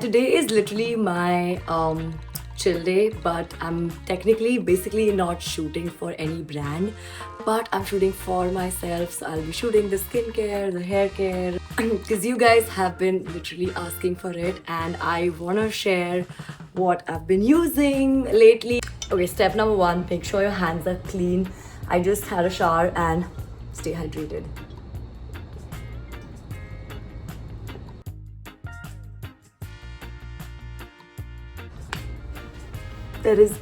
Today is literally my chill day, but I'm technically basically not shooting for any brand, but I'm shooting for myself. So I'll be shooting the skincare, the hair care, because you guys have been literally asking for it, and I wanna share what I've been using lately. Okay, step number one, make sure your hands are clean. I just had a shower and stay hydrated. There is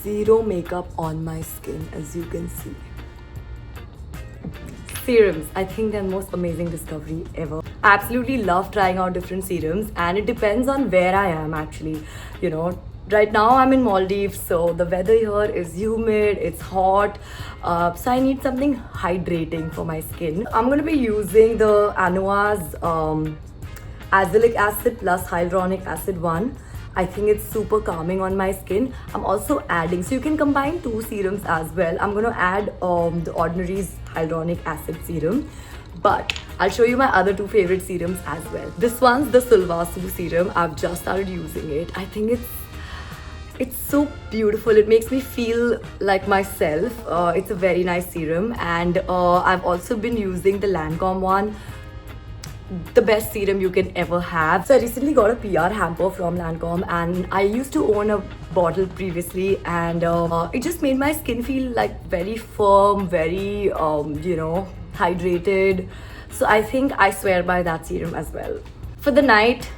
zero makeup on my skin, as you can see. Serums, I think they're the most amazing discovery ever. I absolutely love trying out different serums, and it depends on where I am actually. You know, right now I'm in Maldives, so the weather here is humid, it's hot, so I need something hydrating for my skin. I'm gonna be using the Anua's azelaic acid plus hyaluronic acid one. I think it's super calming on my skin. I'm also adding, so you can combine two serums as well. I'm gonna add the Ordinary's hyaluronic acid serum, but I'll show you my other two favorite serums as well. This one's the Sulvasu serum. I've just started using it. I think it's so beautiful. It makes me feel like myself. It's a very nice serum, and I've also been using the Lancome one, the best serum you can ever have. So I recently got a PR hamper from Lancome, and I used to own a bottle previously, and it just made my skin feel like very firm, very hydrated. So I think I swear by that serum as well. For the night,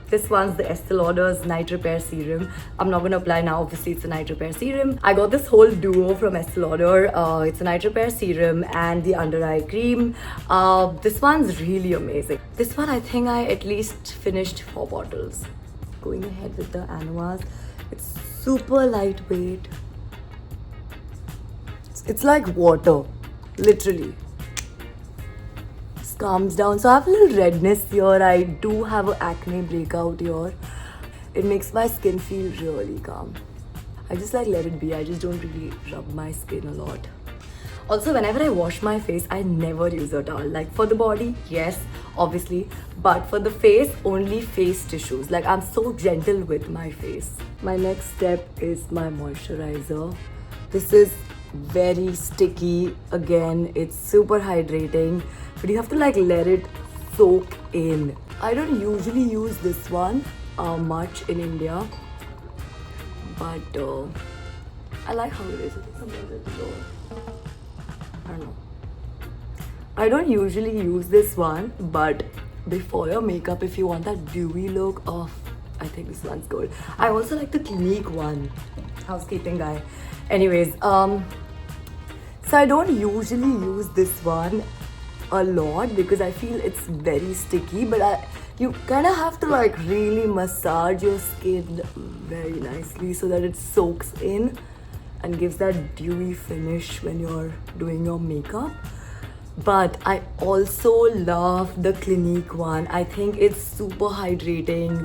this one's the Estee Lauder's Night Repair Serum. I'm not going to apply now, obviously it's a night repair serum. I got this whole duo from Estee Lauder. It's a night repair serum and the under eye cream. This one's really amazing. This one, I think I at least finished 4 bottles. Going ahead with the Anua's. It's super lightweight. It's like water, literally. Calms down. So I have a little redness here. I do have an acne breakout here. It makes my skin feel really calm. I just like let it be. I just don't really rub my skin a lot. Also, whenever I wash my face, I never use a towel. Like for the body, yes, obviously, but for the face, only face tissues. Like I'm so gentle with my face. My next step is my moisturizer. This is very sticky. Again, it's super hydrating, but you have to like let it soak in. I don't usually use this one much in India, but I like how it is. Sometimes it's low. I don't know. I don't usually use this one, but before your makeup, if you want that dewy look, oh, I think this one's good. I also like the Clinique one, housekeeping guy. Anyways, so I don't usually use this one a lot because I feel it's very sticky, but you kind of have to like really massage your skin very nicely so that it soaks in and gives that dewy finish when you're doing your makeup. But I also love the Clinique one. I think it's super hydrating.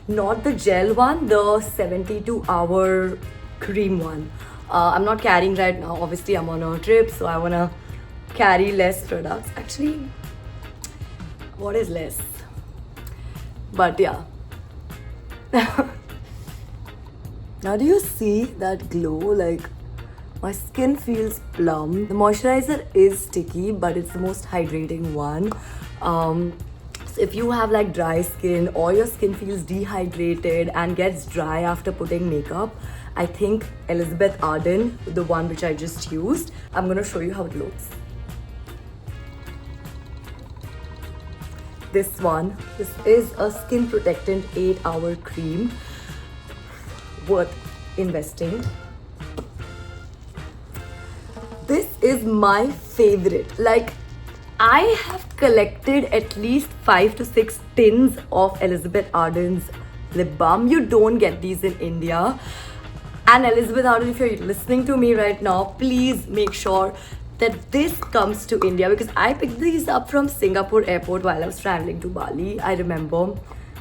Not the gel one, the 72-hour cream one. I'm not carrying right now. Obviously, I'm on a trip, so I wanna carry less products. Actually, what is less? But yeah. Now do you see that glow? Like my skin feels plump. The moisturizer is sticky, but it's the most hydrating one. So if you have like dry skin or your skin feels dehydrated and gets dry after putting makeup, I think Elizabeth Arden, the one which I just used, I'm gonna show you how it looks. This is a skin protectant 8-hour cream, worth investing. This is my favorite. Like, I have collected at least 5 to 6 tins of Elizabeth Arden's lip balm. You don't get these in India. And Elizabeth Arden, if you're listening to me right now, please make sure that this comes to India, because I picked these up from Singapore airport while I was traveling to Bali, I remember.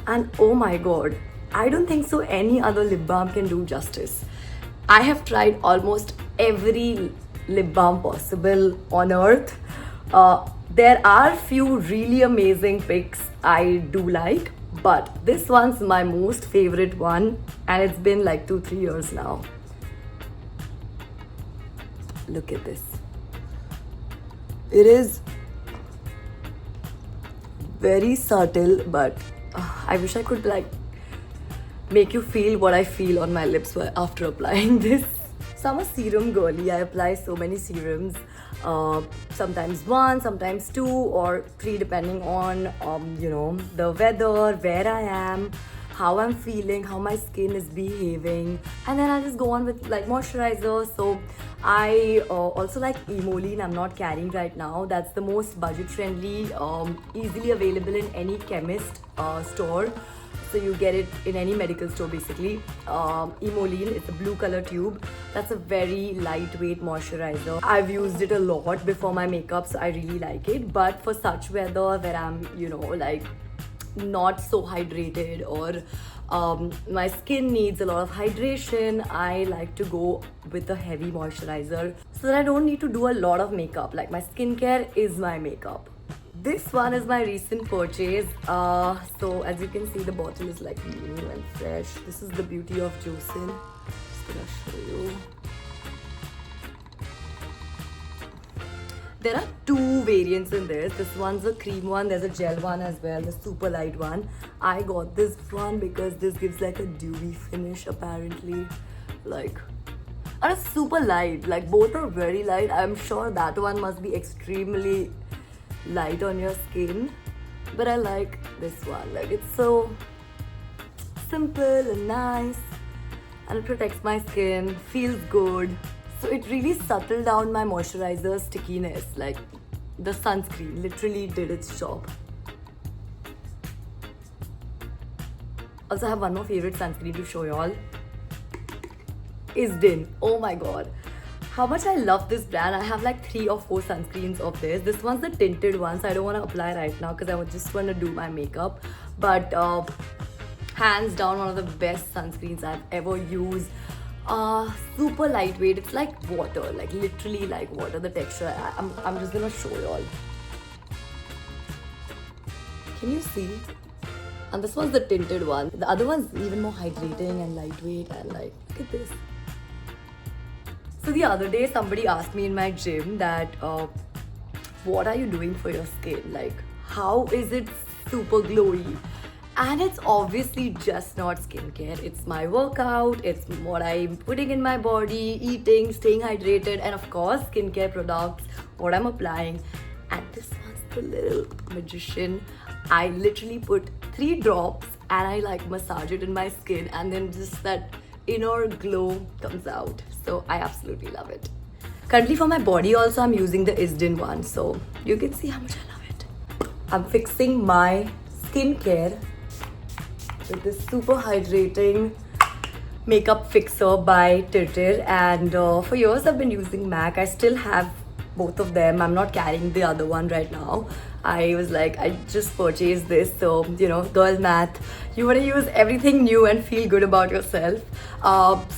And oh my god, I don't think so any other lip balm can do justice. I have tried almost every lip balm possible on earth. There are few really amazing picks I do like, But this one's my most favorite one, and it's been like 2-3 years now. Look at this. It is very subtle, but I wish I could like make you feel what I feel on my lips after applying this. So I'm a serum girly. I apply so many serums, sometimes one, sometimes two or three, depending on the weather, where I am, how I'm feeling, how my skin is behaving, and then I just go on with like moisturizer. So I also like Emoline. I'm not carrying right now. That's the most budget friendly, easily available in any chemist store. So you get it in any medical store basically. Emoline, it's a blue color tube. That's a very lightweight moisturizer. I've used it a lot before my makeup, so I really like it. But for such weather where I'm, like not so hydrated, or my skin needs a lot of hydration, I like to go with a heavy moisturizer so that I don't need to do a lot of makeup. Like my skincare is my makeup. This one is my recent purchase. So as you can see, the bottle is like new and fresh. This is the beauty of Joseon. Just gonna show you. There are two variants in this. This one's a cream one. There's a gel one as well, the super light one. I got this one because this gives like a dewy finish apparently. Like, and it's super light. Like both are very light. I'm sure that one must be extremely light on your skin, but I like this one. Like it's so simple and nice, and it protects my skin, feels good. So it really settled down my moisturizer stickiness. Like the sunscreen literally did its job. Also, I have one more favorite sunscreen to show y'all. Isdin. Oh my god, how much I love this brand. I have like 3 or 4 sunscreens of this. This one's the tinted one, so I don't want to apply right now because I just want to do my makeup. But hands down, one of the best sunscreens I've ever used. Super lightweight. It's like water, like literally like water. The texture. I'm just gonna show y'all. Can you see? And this one's the tinted one. The other one's even more hydrating and lightweight, and like look at this. So the other day somebody asked me in my gym that what are you doing for your skin? Like how is it super glowy? And it's obviously just not skincare. It's my workout, it's what I'm putting in my body, eating, staying hydrated, and of course skincare products, what I'm applying. And this one's the little magician. I literally put 3 drops and I like massage it in my skin, and then just that inner glow comes out. So I absolutely love it. Currently for my body also, I'm using the Isdin one, so you can see how much I love it. I'm fixing my skincare with this super hydrating makeup fixer by Tirtir, and for years I've been using MAC. I still have both of them. I'm not carrying the other one right now. I was like, I just purchased this, so girl math, you want to use everything new and feel good about yourself.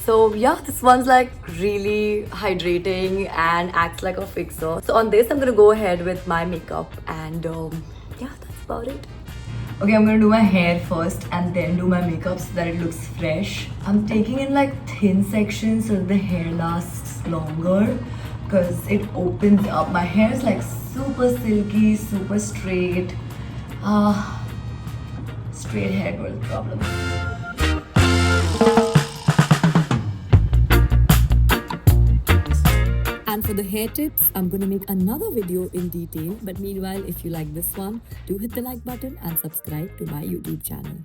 So yeah, this one's like really hydrating and acts like a fixer. So on this I'm gonna go ahead with my makeup, and yeah, that's about it. Okay, I'm gonna do my hair first and then do my makeup so that it looks fresh. I'm taking in like thin sections so that the hair lasts longer, because it opens up. My hair is like super silky, super straight. Straight hair girl problem. And for the hair tips, I'm going to make another video in detail. But meanwhile, if you like this one, do hit the like button and subscribe to my YouTube channel.